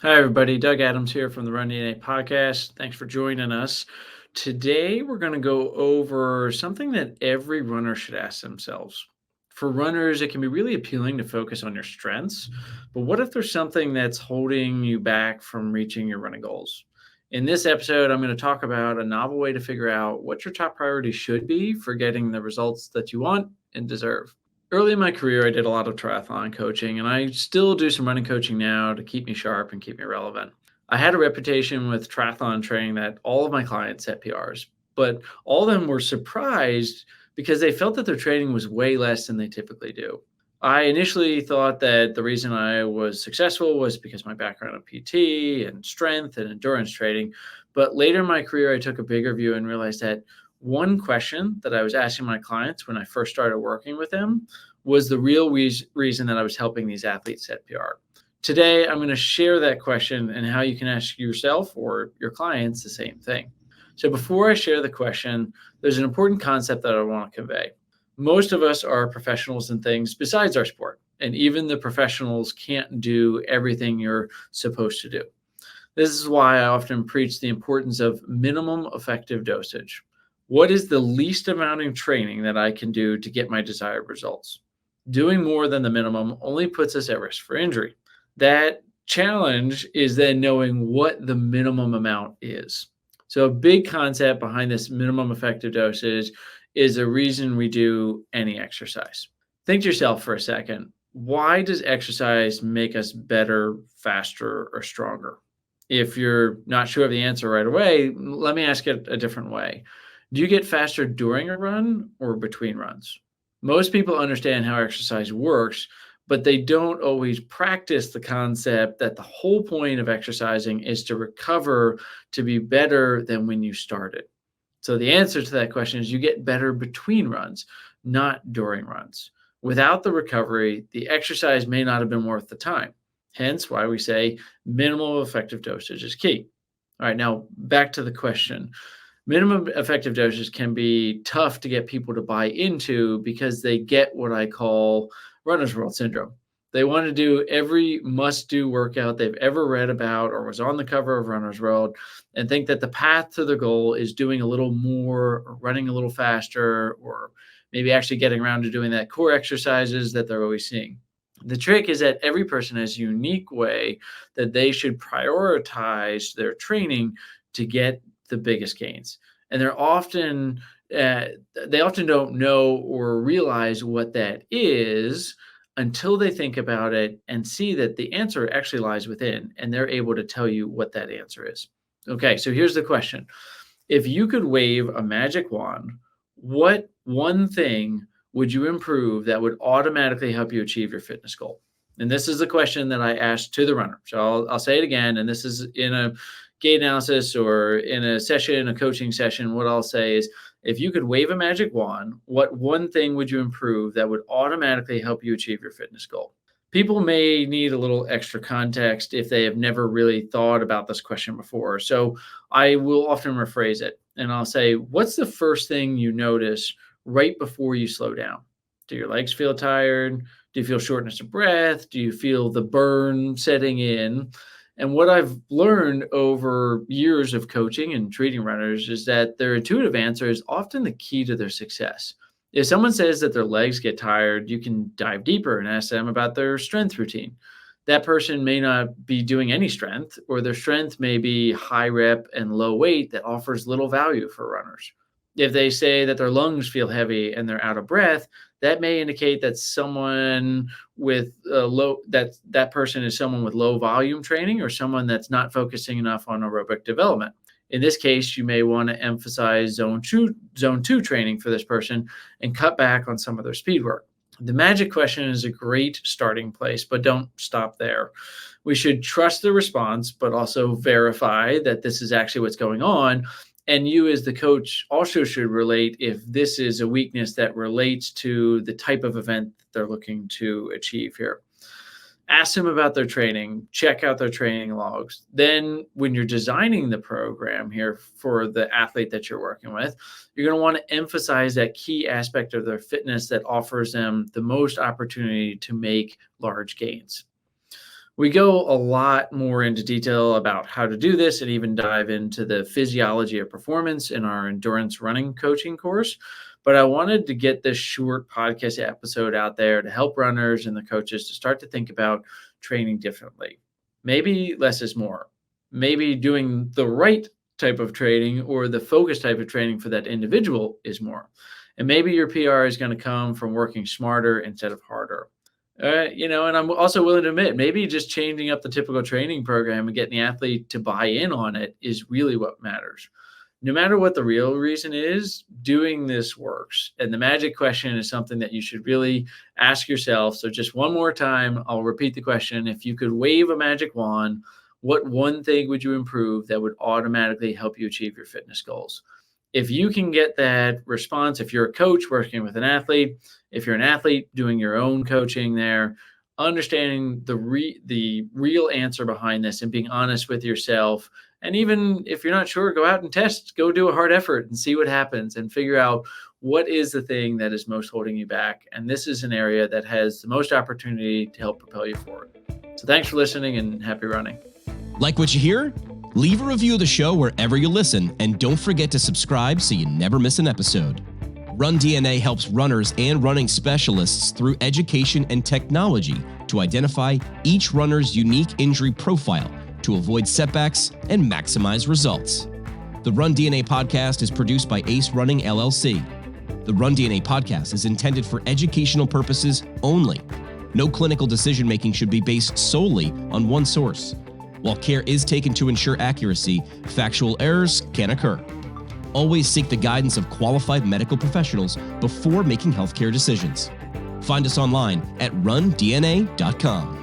Hi, everybody. Doug Adams here from the Run DNA podcast. Thanks for joining us. Today, we're going to go over something that every runner should ask themselves. For runners, it can be really appealing to focus on your strengths, but what if there's something that's holding you back from reaching your running goals? In this episode, I'm going to talk about a novel way to figure out what your top priority should be for getting the results that you want and deserve. Early in my career, I did a lot of triathlon coaching, and I still do some running coaching now to keep me sharp and keep me relevant. I had a reputation with triathlon training that all of my clients set PRs, but all of them were surprised because they felt that their training was way less than they typically do. I initially thought that the reason I was successful was because my background in PT and strength and endurance training. But later in my career, I took a bigger view and realized that one question that I was asking my clients when I first started working with them was the real reason that I was helping these athletes set PR. Today, I'm going to share that question and how you can ask yourself or your clients the same thing. So, before I share the question, there's an important concept that I want to convey. Most of us are professionals in things besides our sport, and even the professionals can't do everything you're supposed to do. This is why I often preach the importance of minimum effective dosage. What is the least amount of training that I can do to get my desired results? Doing more than the minimum only puts us at risk for injury. That challenge is then knowing what the minimum amount is. So, a big concept behind this minimum effective dosage is the reason we do any exercise. Think to yourself for a second, why does exercise make us better, faster, or stronger? If you're not sure of the answer right away, let me ask it a different way. Do you get faster during a run or between runs? Most people understand how exercise works, but they don't always practice the concept that the whole point of exercising is to recover to be better than when you started. So the answer to that question is you get better between runs, not during runs. Without the recovery, the exercise may not have been worth the time. Hence why we say minimal effective dosage is key. All right, now back to the question. Minimum effective dosage can be tough to get people to buy into because they get what I call runner's world syndrome. They want to do every must do workout they've ever read about or was on the cover of Runner's World and think that the path to the goal is doing a little more or running a little faster or maybe actually getting around to doing that core exercises that they're always seeing. The trick is that every person has a unique way that they should prioritize their training to get the biggest gains. And uh, they often don't know or realize what that is until they think about it and see that the answer actually lies within, and they're able to tell you what that answer is. Okay, so here's the question. If you could wave a magic wand, what one thing would you improve that would automatically help you achieve your fitness goal? And this is the question that I asked to the runner. So I'll say it again. And this is in a gait analysis or in a session, a coaching session. What I'll say is if you could wave a magic wand, what one thing would you improve that would automatically help you achieve your fitness goal? People may need a little extra context if they have never really thought about this question before. So I will often rephrase it and I'll say, what's the first thing you notice right before you slow down? Do your legs feel tired? Do you feel shortness of breath? Do you feel the burn setting in? And what I've learned over years of coaching and treating runners is that their intuitive answer is often the key to their success. If someone says that their legs get tired, you can dive deeper and ask them about their strength routine. That person may not be doing any strength, or their strength may be high rep and low weight that offers little value for runners. If they say that their lungs feel heavy and they're out of breath, that may indicate that someone with that person is someone with low volume training or someone that's not focusing enough on aerobic development. In this case, you may want to emphasize zone two training for this person and cut back on some of their speed work. The magic question is a great starting place, but don't stop there. We should trust the response, but also verify that this is actually what's going on. And you, as the coach, also should relate if this is a weakness that relates to the type of event that they're looking to achieve here. Ask them about their training, check out their training logs. Then, when you're designing the program here for the athlete that you're working with, you're going to want to emphasize that key aspect of their fitness that offers them the most opportunity to make large gains. We go a lot more into detail about how to do this and even dive into the physiology of performance in our endurance running coaching course. But I wanted to get this short podcast episode out there to help runners and the coaches to start to think about training differently. Maybe less is more. Maybe doing the right type of training or the focus type of training for that individual is more. And maybe your PR is going to come from working smarter instead of harder. And I'm also willing to admit maybe just changing up the typical training program and getting the athlete to buy in on it is really what matters. No matter what the real reason is, doing this works. And the magic question is something that you should really ask yourself. So, just one more time, I'll repeat the question. If you could wave a magic wand, what one thing would you improve that would automatically help you achieve your fitness goals? If you can get that response, if you're a coach working with an athlete, if you're an athlete doing your own coaching there, understanding the real answer behind this and being honest with yourself. And even if you're not sure, go out and test, go do a hard effort and see what happens and figure out what is the thing that is most holding you back. And this is an area that has the most opportunity to help propel you forward. So thanks for listening and happy running. Like what you hear? Leave a review of the show wherever you listen, and don't forget to subscribe so you never miss an episode. Run DNA helps runners and running specialists through education and technology to identify each runner's unique injury profile to avoid setbacks and maximize results. The Run DNA podcast is produced by Ace Running LLC. The Run DNA podcast is intended for educational purposes only. No clinical decision-making should be based solely on one source. While care is taken to ensure accuracy, factual errors can occur. Always seek the guidance of qualified medical professionals before making healthcare decisions. Find us online at rundna.com.